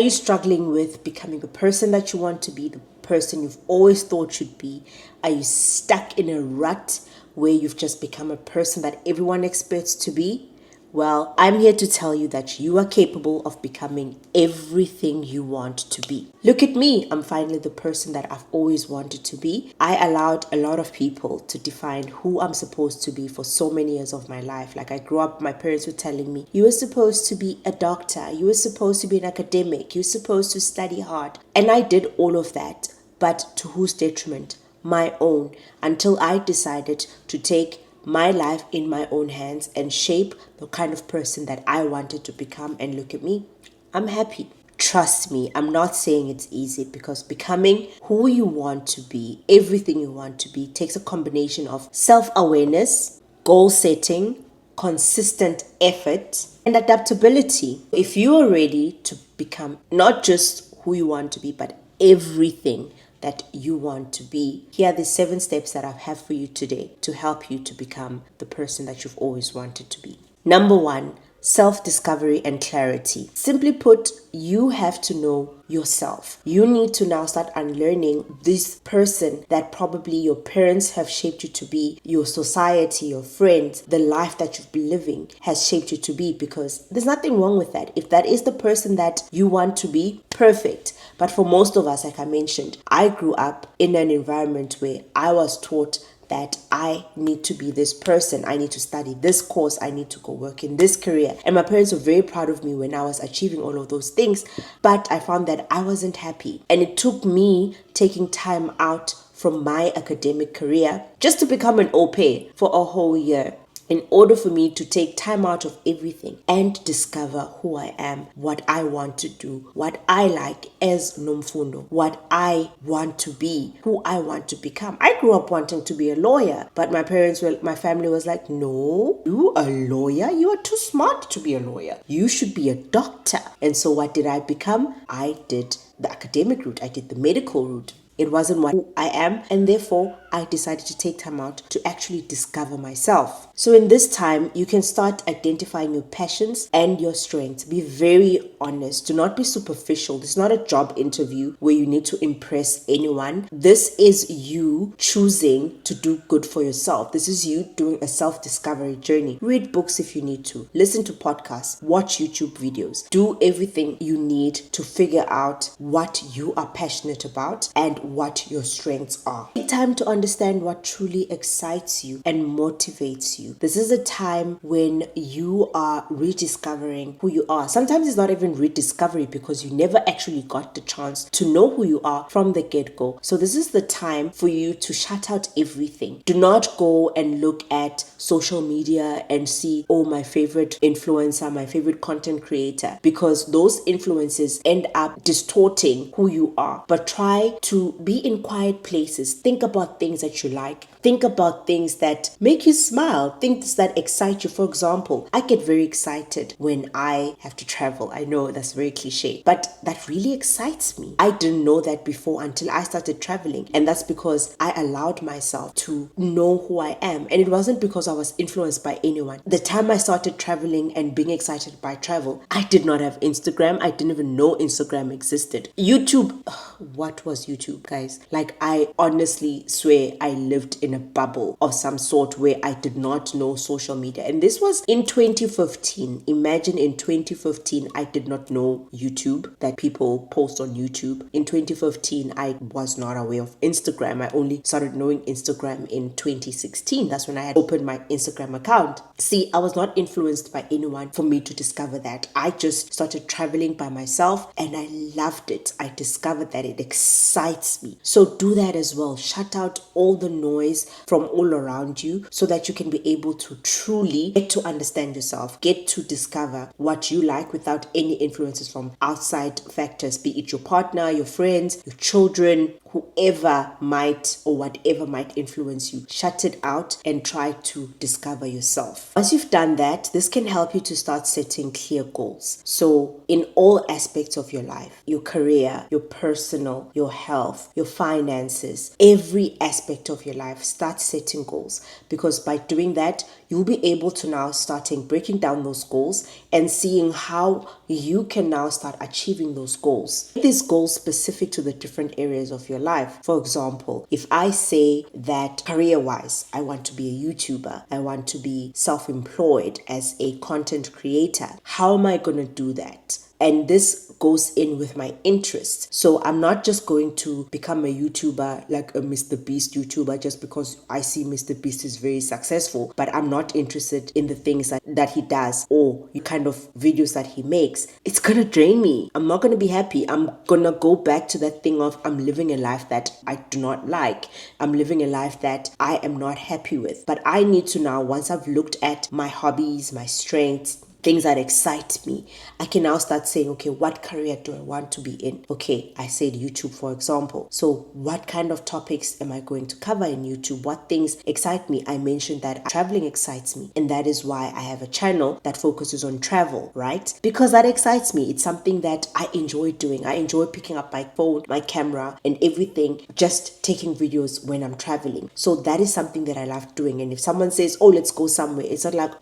Are you struggling with becoming the person that you want to be, the person you've always thought you'd be? Are you stuck in a rut where you've just become a person that everyone expects to be? Well, I'm here to tell you that you are capable of becoming everything you want to be. Look at me. I'm finally the person that I've always wanted to be. I allowed a lot of people to define who I'm supposed to be for so many years of my life. Like I grew up, my parents were telling me, you were supposed to be a doctor, you were supposed to be an academic, you're supposed to study hard. And I did all of that, but to whose detriment? My own, until I decided to take my life in my own hands and shape the kind of person that I wanted to become. And look at me, I'm happy. Trust me, I'm not saying it's easy, because becoming who you want to be, everything you want to be, takes a combination of self-awareness, goal setting, consistent effort, and adaptability. If you are ready to become not just who you want to be, but everything that you want to be, here are the 7 steps that I have for you today to help you to become the person that you've always wanted to be. Number 1, self-discovery and clarity. Simply put, you have to know yourself. You need to now start unlearning this person that probably your parents have shaped you to be, your society, your friends, the life that you've been living has shaped you to be, because there's nothing wrong with that. If that is the person that you want to be, perfect. But for most of us, like I mentioned, I grew up in an environment where I was taught that I need to be this person. I need to study this course. I need to go work in this career. And my parents were very proud of me when I was achieving all of those things. But I found that I wasn't happy. And it took me taking time out from my academic career just to become an au pair for a whole year, in order for me to take time out of everything and discover who I am, what I want to do, what I like as Nomfundo, what I want to be, who I want to become. I grew up wanting to be a lawyer, but my family was like, no, you a lawyer? You are too smart to be a lawyer. You should be a doctor. And so what did I become? I did the academic route. I did the medical route. It wasn't who I am, and therefore I decided to take time out to actually discover myself. So in this time, you can start identifying your passions and your strengths. Be very honest. Do not be superficial. This is not a job interview where you need to impress anyone. This is you choosing to do good for yourself. This is you doing a self-discovery journey. Read books if you need to. Listen to podcasts. Watch YouTube videos. Do everything you need to figure out what you are passionate about and what your strengths are. Take time to understand what truly excites you and motivates you. This is a time when you are rediscovering who you are. Sometimes it's not even rediscovery, because you never actually got the chance to know who you are from the get-go. So this is the time for you to shut out everything. Do not go and look at social media and see, oh, my favorite influencer, my favorite content creator, because those influences end up distorting who you are. But try to be in quiet places. Think about things that you like. Think about things that make you smile. Things that excite you. For example, I get very excited when I have to travel. I know that's very cliche, but that really excites me. I didn't know that before until I started traveling. And that's because I allowed myself to know who I am. And it wasn't because I was influenced by anyone. The time I started traveling and being excited by travel, I did not have Instagram. I didn't even know Instagram existed. YouTube, what was YouTube, guys? Like, I honestly swear I lived in a bubble of some sort where I did not know social media. And this was in 2015. Imagine, in 2015, I did not know YouTube, that people post on YouTube. In 2015, I was not aware of Instagram. I only started knowing Instagram in 2016. That's when I had opened my Instagram account. See, I was not influenced by anyone for me to discover that. I just started traveling by myself and I loved it. I discovered that it excites me. So do that as well. Shut out all the noise from all around you so that you can be able to truly get to understand yourself, get to discover what you like without any influences from outside factors, be it your partner, your friends, your children, whoever might or whatever might influence you. Shut it out and try to discover yourself. Once you've done that, this can help you to start setting clear goals. So in all aspects of your life, your career, your personal, your health, your finances, every aspect of your life, start setting goals, because by doing that, you'll be able to now starting breaking down those goals and seeing how you can now start achieving those goals. These goals specific to the different areas of your life. For example, if I say that career-wise, I want to be a YouTuber, I want to be self-employed as a content creator, how am I going to do that? And this goes in with my interests. So I'm not just going to become a YouTuber, like a Mr. Beast YouTuber, just because I see Mr. Beast is very successful, but I'm not interested in the things that he does or the kind of videos that he makes. It's gonna drain me. I'm not gonna be happy. I'm gonna go back to that thing of I'm living a life that I do not like. I'm living a life that I am not happy with. But I need to now, once I've looked at my hobbies, my strengths, things that excite me, I can now start saying, okay, what career do I want to be in? Okay, I said YouTube, for example. So what kind of topics am I going to cover in YouTube? What things excite me? I mentioned that traveling excites me, and that is why I have a channel that focuses on travel, right? Because that excites me. It's something that I enjoy doing. I enjoy picking up my phone, my camera, and everything, just taking videos when I'm traveling. So that is something that I love doing. And if someone says, oh, let's go somewhere, it's not like,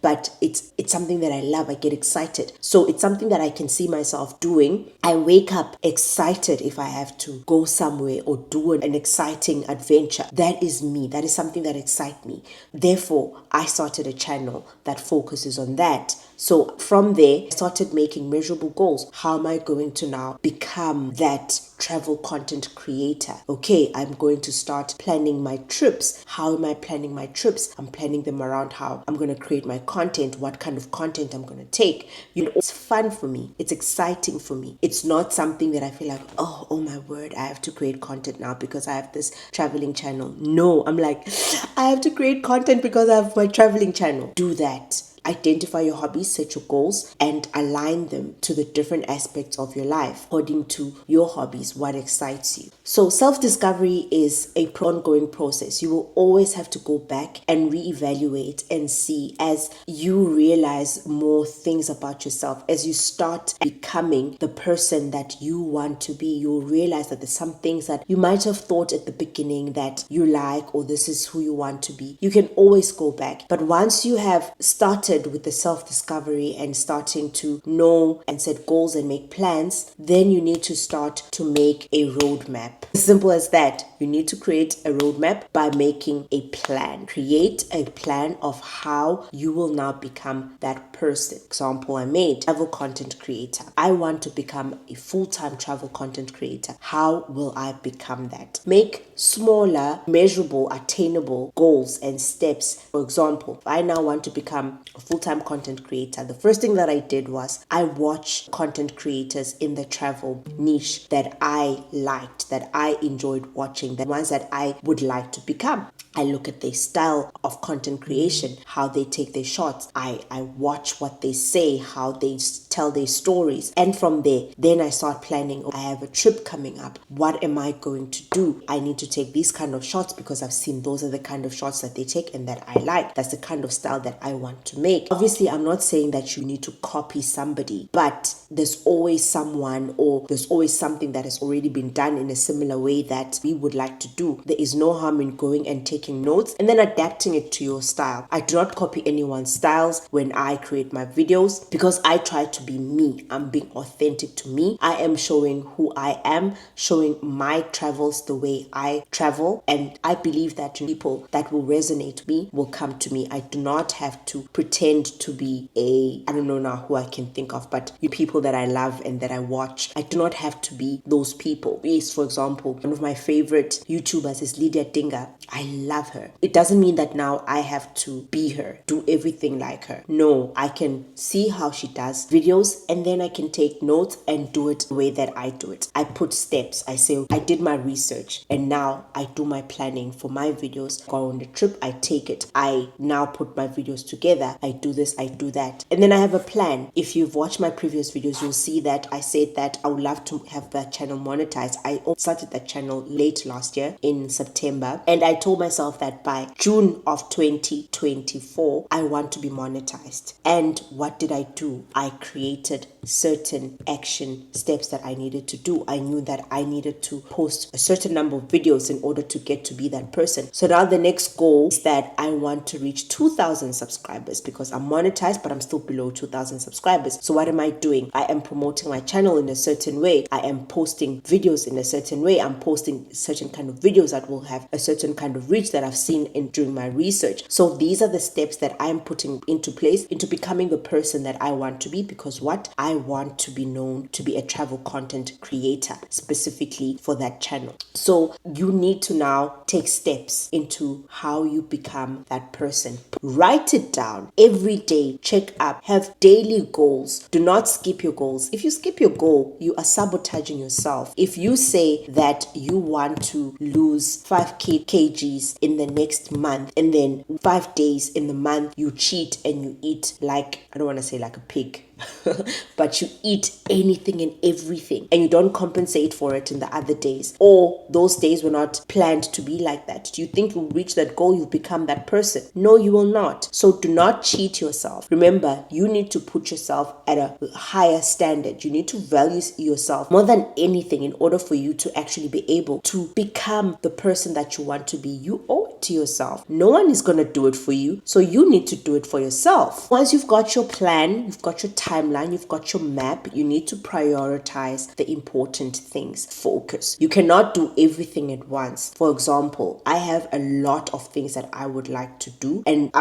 but it's something that I love. I get excited. So it's something that I can see myself doing. I wake up excited if I have to go somewhere or do an exciting adventure. That is me. That is something that excites me. Therefore, I started a channel that focuses on that. So from there, I started making measurable goals. How am I going to now become that travel content creator? Okay, I'm going to start planning my trips. How am I planning my trips? I'm planning them around how I'm going to create my content, what kind of content I'm going to take. It's fun for me. It's exciting for me. It's not something that I feel like, oh my word, I have to create content now because I have this traveling channel. No, I'm like, I have to create content because I have my traveling channel. Do that. Identify your hobbies, set your goals, and align them to the different aspects of your life according to your hobbies, what excites you. So self-discovery is an ongoing process. You will always have to go back and reevaluate and see as you realize more things about yourself. As you start becoming the person that you want to be, you'll realize that there's some things that you might have thought at the beginning that you like, or this is who you want to be. You can always go back. But once you have started with the self-discovery and starting to know and set goals and make plans, then you need to start to make a roadmap. As simple as that. You need to create a roadmap by making a plan. Create a plan of how you will now become that person. Example I made, travel content creator. I want to become a full-time travel content creator. How will I become that? Make smaller, measurable, attainable goals and steps. For example, I now want to become a full-time content creator. The first thing that I did was I watched content creators in the travel niche that I liked, that I enjoyed watching, the ones that I would like to become. I look at their style of content creation, how they take their shots. I watch what they say, how they tell their stories. And from there, then I start planning. I have a trip coming up. What am I going to do? I need to take these kind of shots because I've seen those are the kind of shots that they take and that I like. That's the kind of style that I want to make. Obviously, I'm not saying that you need to copy somebody, but there's always someone or there's always something that has already been done in a similar way that we would like to do. There is no harm in going and taking notes and then adapting it to your style. I do not copy anyone's styles when I create my videos because I try to be me. I'm being authentic to me. I am showing who I am, showing my travels the way I travel, and I believe that people that will resonate with me will come to me. I do not have to pretend to be I don't know now who I can think of, but you people that I love and that I watch. I do not have to be those people. Yes, for example, one of my favorite YouTubers is Lydia Dinga. I love her. It doesn't mean that now I have to be her, do everything like her. No, I can see how she does videos and then I can take notes and do it the way that I do it. I put steps. I say, okay, I did my research and now I do my planning for my videos. Go on the trip, I take it. I now put my videos together. I do this, I do that. And then I have a plan. If you've watched my previous videos, you'll see that I said that I would love to have that channel monetized. I started that channel late last year in September and I told myself myself that by June of 2024, I want to be monetized. And what did I do? I created certain action steps that I needed to do. I knew that I needed to post a certain number of videos in order to get to be that person. So now the next goal is that I want to reach 2,000 subscribers because I'm monetized, but I'm still below 2,000 subscribers. So what am I doing? I am promoting my channel in a certain way. I am posting videos in a certain way. I'm posting certain kind of videos that will have a certain kind of reach that I've seen during my research. So these are the steps that I'm putting into place into becoming the person that I want to be, because what I want to be known to be a travel content creator specifically for that channel. So you need to now take steps into how you become that person. Write it down every day. Check up. Have daily goals. Do not skip your goals. If you skip your goal, you are sabotaging yourself. If you say that you want to lose 5 kgs in the next month, and then 5 days in the month you cheat and you eat like, I don't want to say like a pig, but you eat anything and everything and you don't compensate for it in the other days, or those days were not planned to be like that, do you think you'll reach that goal? You'll become that person? No, you will not. So do not cheat yourself. Remember, you need to put yourself at a higher standard. You need to value yourself more than anything in order for you to actually be able to become the person that you want to be. You owe it to yourself. No one is going to do it for you, so you need to do it for yourself. Once you've got your plan, you've got your timeline, you've got your map, you need to prioritize the important things. Focus. You cannot do everything at once. For example, I have a lot of things that I would like to do and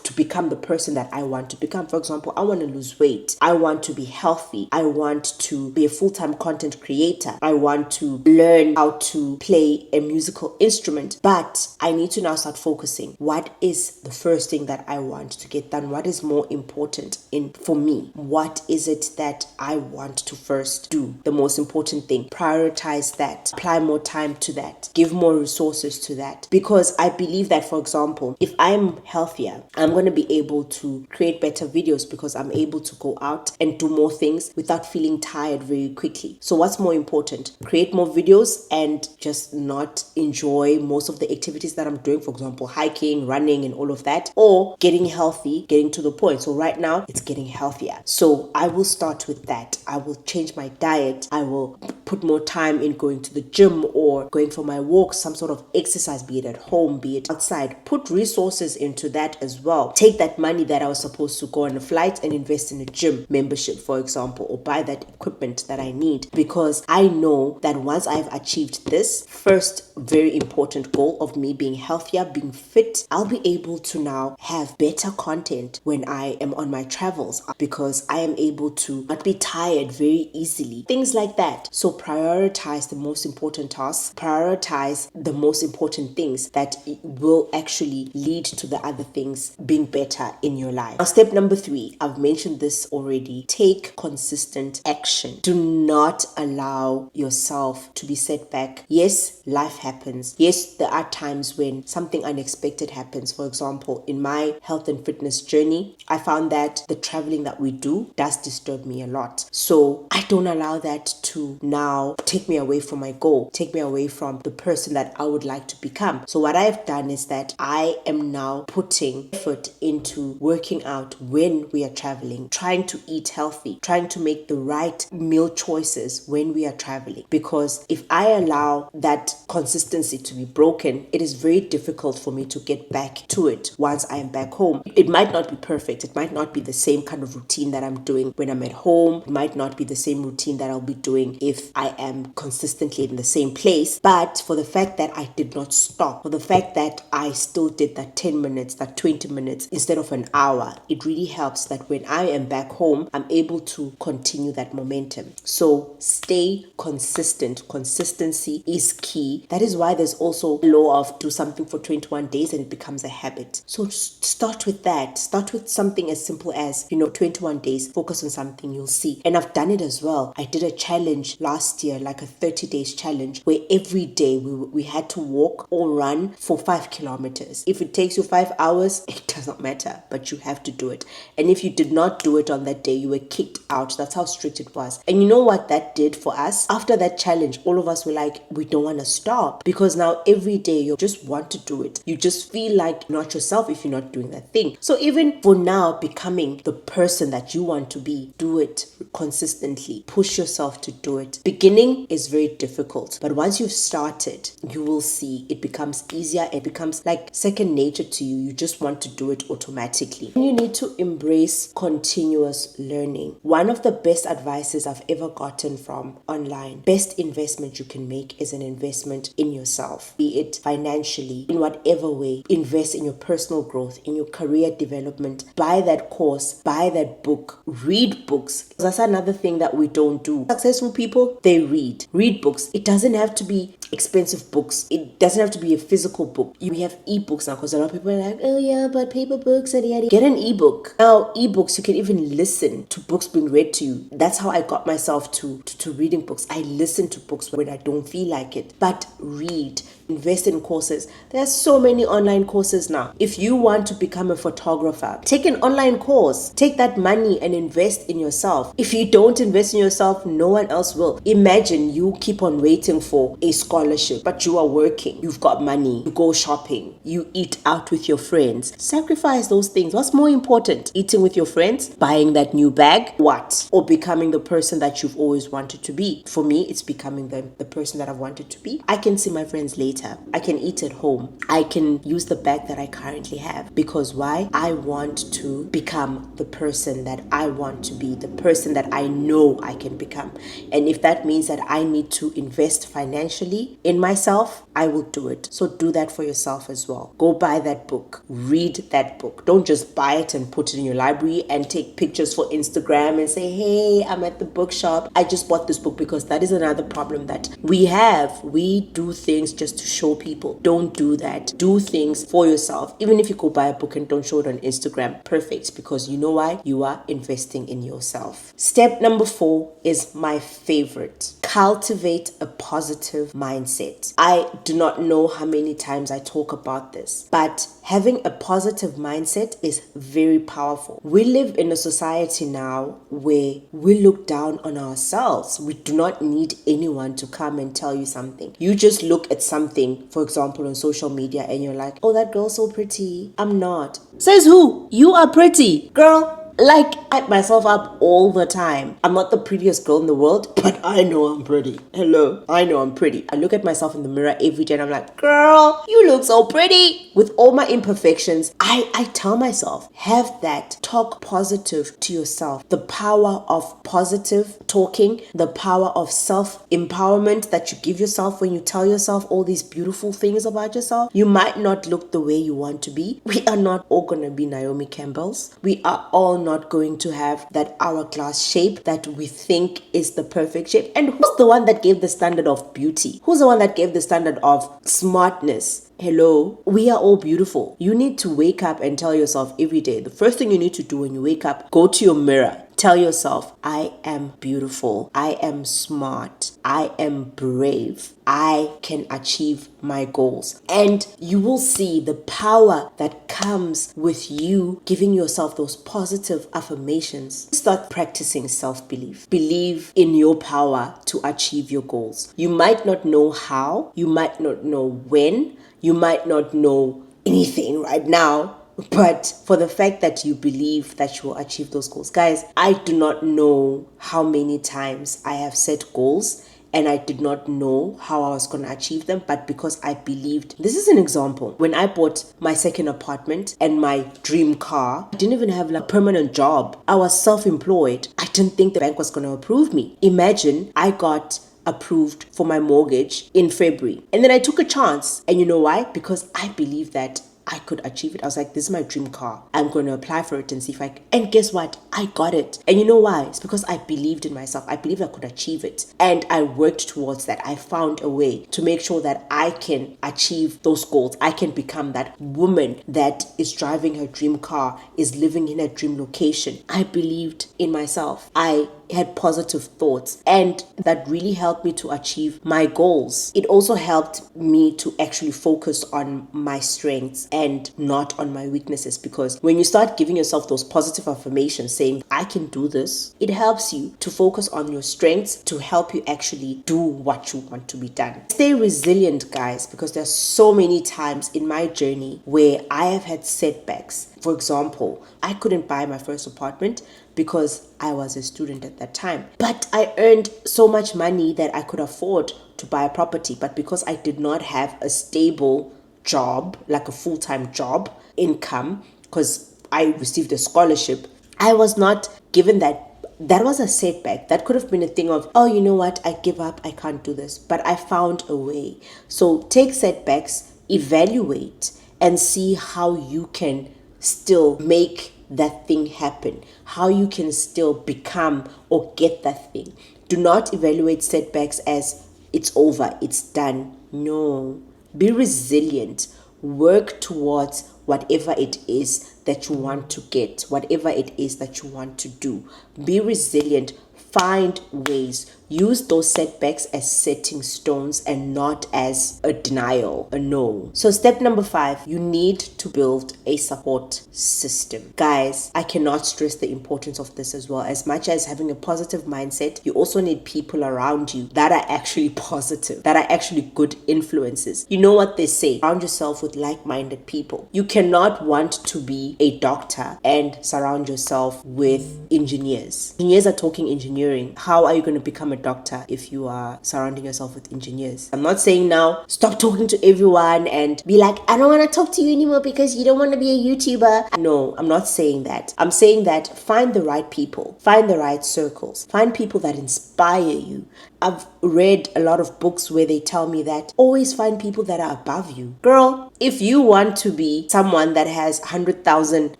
to become the person that I want to become. For example, I want to lose weight. I want to be healthy. I want to be a full-time content creator. I want to learn how to play a musical instrument. But I need to now start focusing. What is the first thing that I want to get done? What is more important for me? What is it that I want to first do? The most important thing. Prioritize that. Apply more time to that. Give more resources to that. Because I believe that, for example, if I'm healthier, I'm going to be able to create better videos because I'm able to go out and do more things without feeling tired very quickly. So what's more important? Create more videos and just not enjoy most of the activities that I'm doing, for example, hiking, running, and all of that, or getting healthy, getting to the point. So right now, it's getting healthier. So I will start with that. I will change my diet. I will put more time in going to the gym or going for my walks, some sort of exercise, be it at home, be it outside. Put resources into that as well. Take that money that I was supposed to go on a flight and invest in a gym membership, for example, or buy that equipment that I need, because I know that once I've achieved this first very important goal of me being healthier, being fit, I'll be able to now have better content when I am on my travels, because I am able to not be tired very easily. Things like that. So prioritize the most important tasks. Prioritize the most important things that will actually lead to the other things being better in your life. Now, step number 3, I've mentioned this already. Take consistent action. Do not allow yourself to be set back. Yes, life happens. Yes, there are times when something unexpected happens. For example, in my health and fitness journey, I found that the traveling that we do does disturb me a lot. So I don't allow that to now take me away from my goal, take me away from the person that I would like to become. So what I've done is that I am now putting effort into working out when we are traveling, trying to eat healthy, trying to make the right meal choices when we are traveling. Because if I allow that consistency to be broken, it is very difficult for me to get back to it once I am back home. It might not be perfect. It might not be the same kind of routine that I'm doing when I'm at home. It might not be the same routine that I'll be doing if I am consistently in the same place. But for the fact that I did not stop, for the fact that I still did that 10 minutes, that 20 minutes instead of an hour, it really helps that when I am back home, I'm able to continue that momentum. So stay consistent. Consistency is key. That is why there's also a law of do something for 21 days and it becomes a habit. So start with that. Start with something as simple as, 21 days, focus on something, you'll see. And I've done it as well. I did a challenge last last year, like a 30 days challenge where every day we had to walk or run for 5 kilometers. If it takes you 5 hours, it does not matter, but you have to do it. And if you did not do it on that day, you were kicked out. That's how strict it was. And you know what that did for us? After that challenge, all of us were like, we don't want to stop, because now every day you just want to do it. You just feel like you're not yourself if you're not doing that thing. So even for now, becoming the person that you want to be, do it consistently. Push yourself to do it. Beginning is very difficult, but once you've started, you will see it becomes easier. It becomes like second nature to you. You just want to do it automatically. And you need to embrace continuous learning. One of the best advices I've ever gotten from online, best investment you can make is an investment in yourself, be it financially, in whatever way. Invest in your personal growth, in your career development. Buy that course, buy that book, read books. That's another thing that we don't do. Successful people, they read books. It doesn't have to be expensive books. It doesn't have to be a physical book. We have ebooks now, because a lot of people are like, oh yeah, but paper books and yada. Get an ebook. Now ebooks, you can even listen to books being read to you. That's how I got myself to reading books. I listen to books when I don't feel like it, but read. Invest in courses. There are so many online courses now. If you want to become a photographer, take an online course. Take that money and invest in yourself. If you don't invest in yourself, no one else will. Imagine you keep on waiting for a scholarship, but you are working. You've got money. You go shopping. You eat out with your friends. Sacrifice those things. What's more important? Eating with your friends? Buying that new bag? What? Or becoming the person that you've always wanted to be? For me, it's becoming the person that I've wanted to be. I can see my friends later. I can eat at home. I can use the bag that I currently have. Because why? I want to become the person that I want to be, the person that I know I can become. And if that means that I need to invest financially in myself, I will do it. So do that for yourself as well. Go buy that book. Read that book. Don't just buy it and put it in your library and take pictures for Instagram and say, hey, I'm at the bookshop. I just bought this book, because that is another problem that we have. We do things just to show people. Don't do that. Do things for yourself. Even if you go buy a book and don't show it on Instagram, perfect, because you know why? You are investing in yourself. Step number 4 is my favorite. Cultivate a positive mindset. I do not know how many times I talk about this, but having a positive mindset is very powerful. We live in a society now where we look down on ourselves. We do not need anyone to come and tell you something. You just look at something, for example, on social media, and you're like, oh, that girl's so pretty. I'm not. Says who? You are pretty, girl. Like, I hype myself up all the time. I'm not the prettiest girl in the world, but I know I'm pretty. Hello, I know I'm pretty. I look at myself in the mirror every day and I'm like, girl, you look so pretty. With all my imperfections, I tell myself, have that. Talk positive to yourself. The power of positive talking, the power of self-empowerment that you give yourself when you tell yourself all these beautiful things about yourself. You might not look the way you want to be. We are not all going to be Naomi Campbells. We are all not going to have that hourglass shape that we think is the perfect shape. And who's the one that gave the standard of beauty? Who's the one that gave the standard of smartness? Hello, we are all beautiful. You need to wake up and tell yourself every day. The first thing you need to do when you wake up, go to your mirror. Tell yourself, I am beautiful. I am smart. I am brave. I can achieve my goals. And you will see the power that comes with you giving yourself those positive affirmations. Start practicing self-belief. Believe in your power to achieve your goals. You might not know how. You might not know when. You might not know anything right now. But for the fact that you believe that you will achieve those goals. Guys, I do not know how many times I have set goals and I did not know how I was going to achieve them, but because I believed. This is an example. When I bought my second apartment and my dream car, I didn't even have a permanent job. I was self-employed. I didn't think the bank was going to approve me. Imagine I got approved for my mortgage in February. And then I took a chance. And you know why? Because I believed that I could achieve it. I was like, this is my dream car. I'm going to apply for it and see if I can. And guess what? I got it. And you know why? It's because I believed in myself. I believed I could achieve it. And I worked towards that. I found a way to make sure that I can achieve those goals. I can become that woman that is driving her dream car, is living in a dream location. I believed in myself. I had positive thoughts, and that really helped me to achieve my goals. It also helped me to actually focus on my strengths and not on my weaknesses, because when you start giving yourself those positive affirmations saying, I can do this, it helps you to focus on your strengths to help you actually do what you want to be done. Stay resilient, guys, because there's so many times in my journey where I have had setbacks. For example, I couldn't buy my first apartment because I was a student at that time. But I earned so much money that I could afford to buy a property. But because I did not have a stable job, like a full-time job income, because I received a scholarship, I was not given that. That was a setback. That could have been a thing of, oh, you know what, I give up, I can't do this. But I found a way. So take setbacks, evaluate, and see how you can still make that thing happen, how you can still become or get that thing. Do not evaluate setbacks as it's over, it's done. No. Be resilient. Work towards whatever it is that you want to get, whatever it is that you want to do. Be resilient. Find ways. Use those setbacks as setting stones and not as a denial, a no. So step number 5, you need to build a support system. Guys, I cannot stress the importance of this as well. As much as having a positive mindset, you also need people around you that are actually positive, that are actually good influences. You know what they say, surround yourself with like-minded people. You cannot want to be a doctor and surround yourself with engineers. Engineers are talking engineering. How are you going to become a doctor if you are surrounding yourself with engineers? I'm not saying now stop talking to everyone and be like, I don't want to talk to you anymore because you don't want to be a YouTuber. No, I'm not saying that. I'm saying that find the right people, find the right circles, find people that inspire you. I've read a lot of books where they tell me that always find people that are above you. Girl, if you want to be someone that has 100,000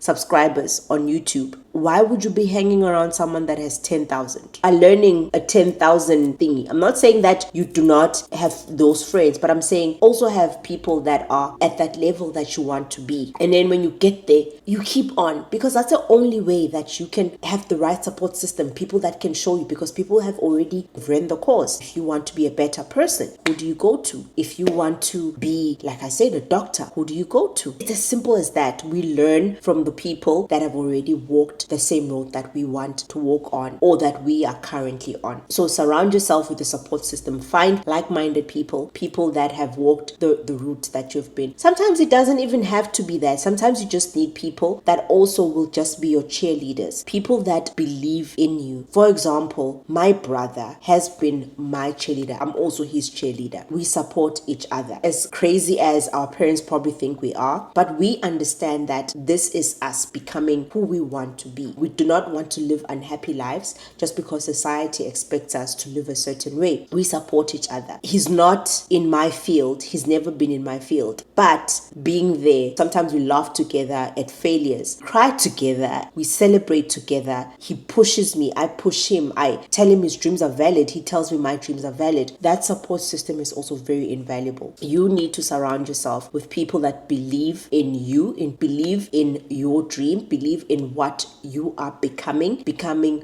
subscribers on YouTube, why would you be hanging around someone that has 10,000? Are learning a 10,000 thingy. I'm not saying that you do not have those friends, but I'm saying also have people that are at that level that you want to be. And then when you get there, you keep on, because that's the only way that you can have the right support system, people that can show you, because people have already ran the course. If you want to be a better person, who do you go to? If you want to be, like I said, a doctor, who do you go to? It's as simple as that. We learn from the people that have already walked the same road that we want to walk on or that we are currently on. So surround yourself with a support system. Find like-minded people, people that have walked the route that you've been. Sometimes it doesn't even have to be that. Sometimes you just need people that also will just be your cheerleaders, people that believe in you. For example, my brother has been my cheerleader. I'm also his cheerleader. We support each other. As crazy as our parents probably think we are, but we understand that this is us becoming who we want to be. We do not want to live unhappy lives just because society expects us to live a certain way. We support each other. He's not in my field. He's never been in my field. But being there, sometimes we laugh together at failures, cry together, we celebrate together. He pushes me, I push him. I tell him his dreams are valid. He tells me my dreams are valid. That support system is also very invaluable. You need to surround yourself with people that believe in you, and believe in your dream, believe in what you are becoming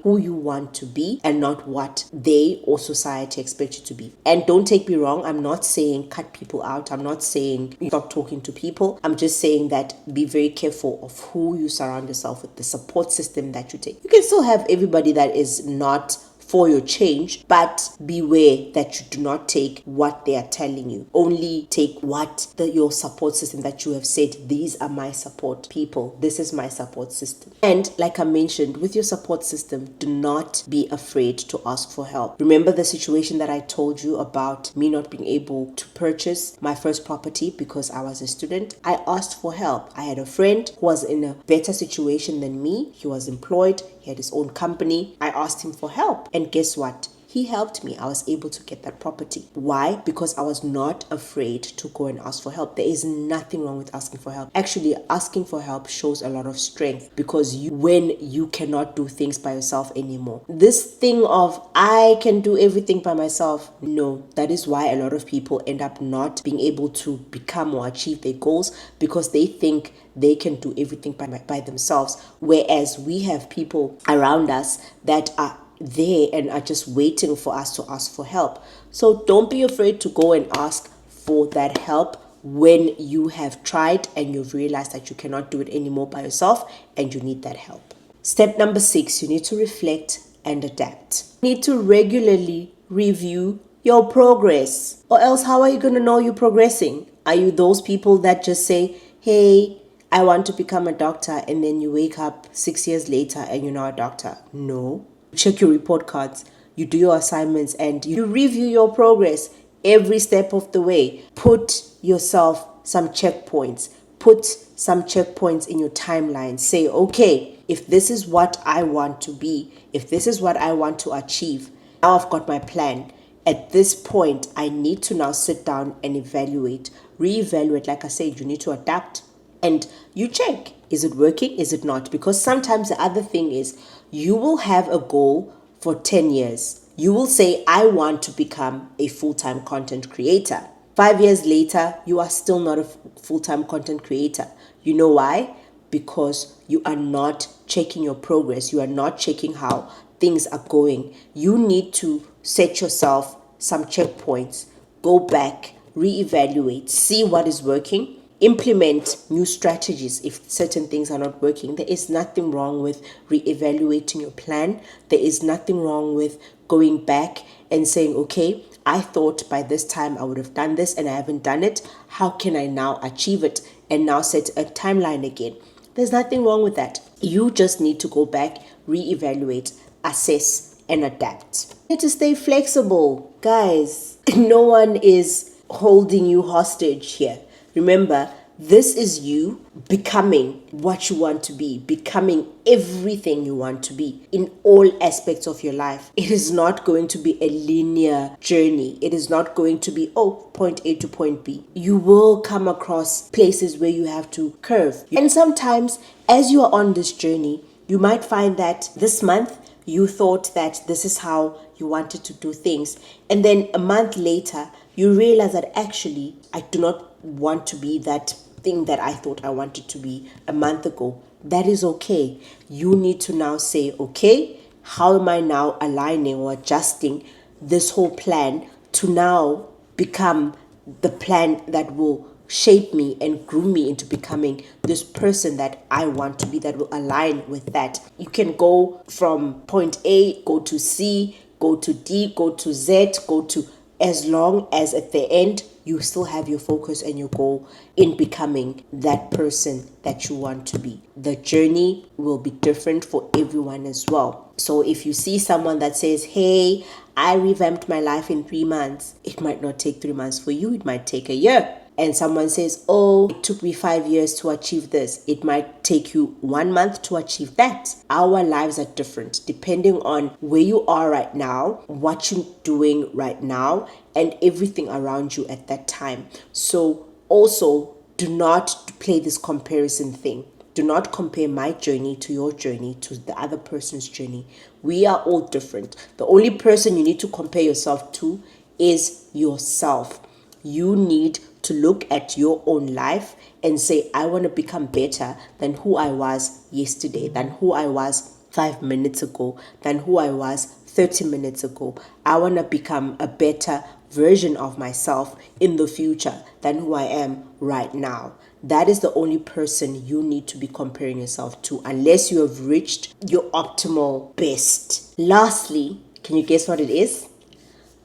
who you want to be, and not what they or society expect you to be. And don't take me wrong, I'm not saying cut people out. I'm not saying stop talking to people. I'm just saying that be very careful of who you surround yourself with, the support system that you take. You can still have everybody that is not for your change, but beware that you do not take what they are telling you. Only take what your support system that you have said, these are my support people, this is my support system. And like I mentioned, with your support system, do not be afraid to ask for help. Remember the situation that I told you about me not being able to purchase my first property because I was a student? I asked for help. I had a friend who was in a better situation than me. He was employed, he had his own company. I asked him for help, and guess what? He helped me. I was able to get that property. Why? Because I was not afraid to go and ask for help. There is nothing wrong with asking for help. Actually, asking for help shows a lot of strength, because when you cannot do things by yourself anymore. This thing of I can do everything by myself. No, that is why a lot of people end up not being able to become or achieve their goals, because they think they can do everything by themselves. Whereas we have people around us that are there and are just waiting for us to ask for help. So don't be afraid to go and ask for that help when you have tried and you've realized that you cannot do it anymore by yourself and you need that help. Step number 6, you need to reflect and adapt. You need to regularly review your progress, or else how are you going to know you're progressing? Are you those people that just say, hey, I want to become a doctor, and then you wake up 6 years later and you're not a doctor? No. Check your report cards, you do your assignments, and you review your progress every step of the way. Put yourself some checkpoints. Put some checkpoints in your timeline. Say, okay, if this is what I want to be, if this is what I want to achieve, now I've got my plan. At this point, I need to now sit down and evaluate, reevaluate. Like I said, you need to adapt and you check. Is it working? Is it not? Because sometimes the other thing is you will have a goal for 10 years. You will say, I want to become a full-time content creator. 5 years later, you are still not a full-time content creator. You know why? Because you are not checking your progress. You are not checking how things are going. You need to set yourself some checkpoints. Go back, reevaluate, see what is working, implement new strategies if certain things are not working. There is nothing wrong with reevaluating your plan. There is nothing wrong with going back and saying, okay, I thought by this time I would have done this and I haven't done it. How can I now achieve it and now set a timeline again? There's nothing wrong with that. You just need to go back, reevaluate, assess, and adapt. You need to stay flexible. Guys, no one is holding you hostage here. Remember, this is you becoming what you want to be, becoming everything you want to be in all aspects of your life. It is not going to be a linear journey. It is not going to be, point A to point B. You will come across places where you have to curve. And sometimes, as you are on this journey, you might find that this month you thought that this is how you wanted to do things. And then a month later, you realize that actually, I do not want to be that thing that I thought I wanted to be a month ago. That is okay. You need to now say, okay, how am I now aligning or adjusting this whole plan to now become the plan that will shape me and groom me into becoming this person that I want to be, that will align with that. You can go from point A, go to C, go to D, go to Z, go to, as long as at the end you still have your focus and your goal in becoming that person that you want to be. The journey will be different for everyone as well. So if you see someone that says, hey, I revamped my life in 3 months, it might not take 3 months for you, it might take a year. And someone says, oh, it took me 5 years to achieve this, it might take you 1 month to achieve that. Our lives are different depending on where you are right now, what you're doing right now, and everything around you at that time. So also, do not play this comparison thing. Do not compare my journey to your journey, to the other person's journey. We are all different. The only person you need to compare yourself to is yourself. You need to look at your own life and say, I want to become better than who I was yesterday, than who I was 5 minutes ago, than who I was 30 minutes ago. I want to become a better version of myself in the future than who I am right now. That is the only person you need to be comparing yourself to, unless you have reached your optimal best. Lastly, can you guess what it is?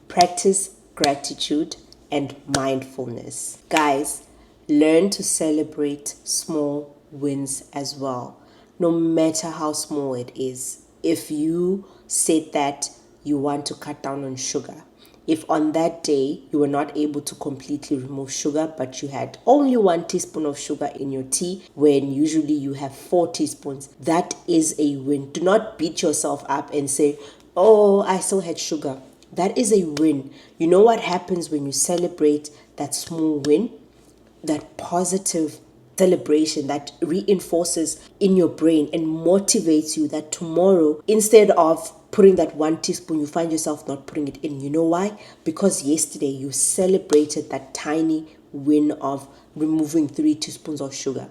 Practice gratitude and mindfulness. Guys, learn to celebrate small wins as well, no matter how small it is. If you said that you want to cut down on sugar, if on that day you were not able to completely remove sugar, but you had only 1 teaspoon of sugar in your tea, when usually you have 4 teaspoons, that is a win. Do not beat yourself up and say, oh, I still had sugar. That is a win. You know what happens when you celebrate that small win? That positive celebration that reinforces in your brain and motivates you that tomorrow, instead of putting that 1 teaspoon, you find yourself not putting it in. You know why? Because yesterday you celebrated that tiny win of removing 3 teaspoons of sugar.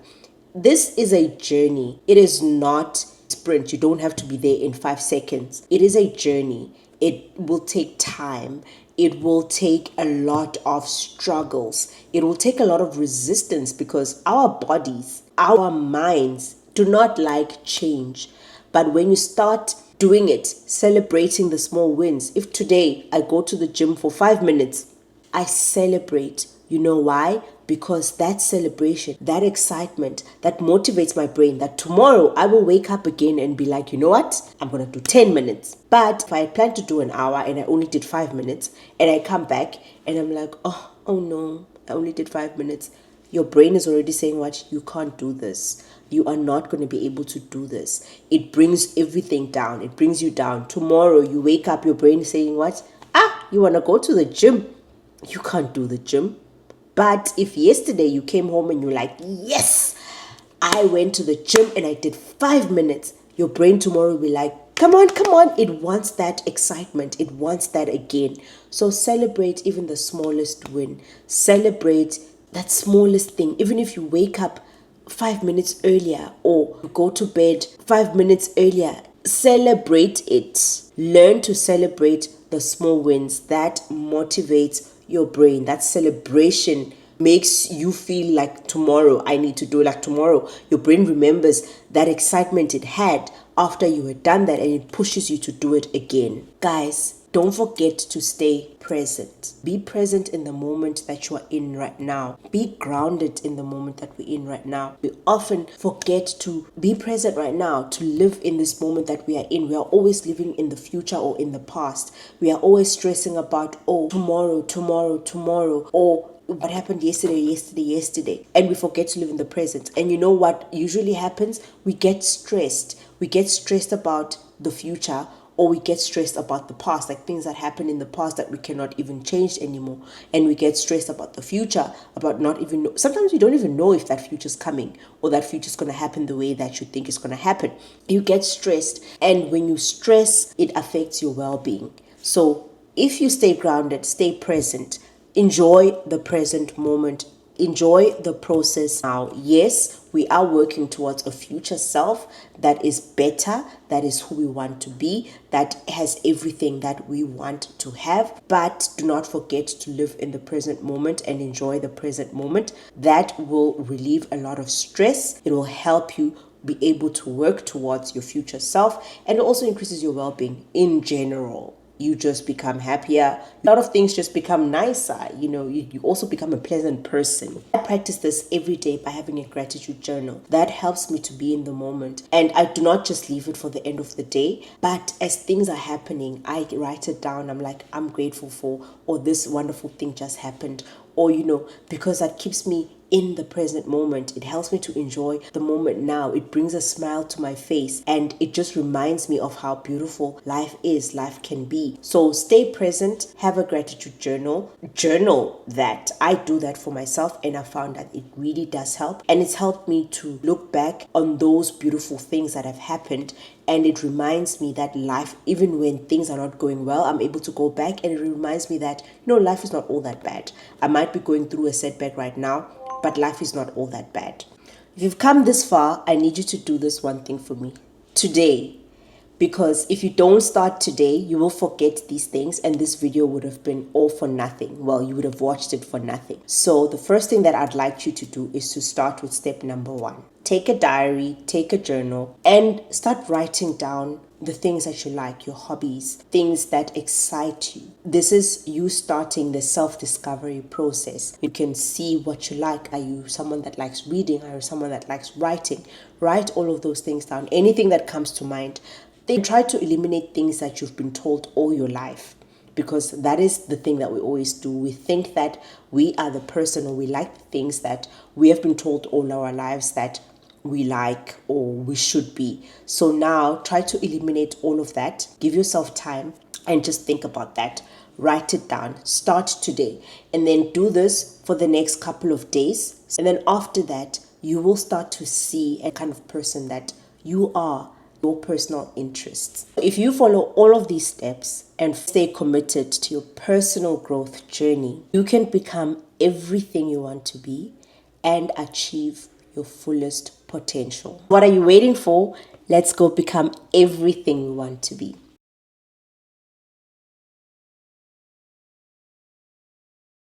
This is a journey. It is not sprint. You don't have to be there in 5 seconds. It is a journey. It will take time. It will take a lot of struggles. It will take a lot of resistance because our bodies, our minds do not like change. But when you start doing it, celebrating the small wins, if today I go to the gym for 5 minutes, I celebrate. You know why? Because that celebration, that excitement, that motivates my brain that tomorrow I will wake up again and be like, you know what? I'm going to do 10 minutes. But if I plan to do an hour and I only did 5 minutes and I come back and I'm like, oh no, I only did 5 minutes. Your brain is already saying, what? You can't do this. You are not going to be able to do this. It brings everything down. It brings you down. Tomorrow you wake up, your brain is saying, what? You want to go to the gym. You can't do the gym. But if yesterday you came home and you're like, yes, I went to the gym and I did 5 minutes, your brain tomorrow will be like, come on, come on. It wants that excitement. It wants that again. So celebrate even the smallest win. Celebrate that smallest thing. Even if you wake up 5 minutes earlier or go to bed 5 minutes earlier, celebrate it. Learn to celebrate the small wins. That motivates your brain. That celebration makes you feel like tomorrow I need to do it. Like tomorrow your brain remembers that excitement it had after you had done that and it pushes you to do it again. Guys, don't forget to stay present. Be present in the moment that you are in right now. Be grounded in the moment that we're in right now. We often forget to be present right now, to live in this moment that we are in. We are always living in the future or in the past. We are always stressing about, tomorrow, or what happened yesterday. And we forget to live in the present. And you know what usually happens? We get stressed. We get stressed about the future, or we get stressed about the past, like things that happened in the past that we cannot even change anymore. And we get stressed about the future, about not even know. Sometimes you don't even know if that future's coming or that future's going to happen the way that you think it's going to happen. You get stressed. And when you stress, it affects your well-being. So if you stay grounded, stay present, enjoy the present moment, enjoy the process now. Yes, we are working towards a future self that is better, that is who we want to be, that has everything that we want to have. But do not forget to live in the present moment and enjoy the present moment. That will relieve a lot of stress. It will help you be able to work towards your future self, and it also increases your well-being in general. You just become happier. A lot of things just become nicer. You also become a pleasant person. I practice this every day by having a gratitude journal. That helps me to be in the moment. And I do not just leave it for the end of the day, but as things are happening, I write it down. I'm like, I'm grateful for, or this wonderful thing just happened. Or, because that keeps me in the present moment. It helps me to enjoy the moment now. It brings a smile to my face and it just reminds me of how beautiful life is, life can be. So stay present, have a gratitude journal that. I do that for myself and I found that it really does help, and it's helped me to look back on those beautiful things that have happened. And it reminds me that life, even when things are not going well, I'm able to go back, and it reminds me that, life is not all that bad. I might be going through a setback right now, but life is not all that bad. If you've come this far, I need you to do this one thing for me today. Because if you don't start today, you will forget these things and this video would have been all for nothing. Well, you would have watched it for nothing. So the first thing that I'd like you to do is to start with step number 1. Take a diary, take a journal, and start writing down the things that you like, your hobbies, things that excite you. This is you starting the self-discovery process. You can see what you like. Are you someone that likes reading? Are you someone that likes writing? Write all of those things down. Anything that comes to mind. Then try to eliminate things that you've been told all your life, because that is the thing that we always do. We think that we are the person, or we like the things that we have been told all our lives that we like or we should be. So now try to eliminate all of that. Give yourself time and just think about that. Write it down. Start today and then do this for the next couple of days. And then after that, you will start to see a kind of person that you are, your personal interests. If you follow all of these steps and stay committed to your personal growth journey, you can become everything you want to be and achieve your fullest potential. What are you waiting for? Let's go become everything we want to be.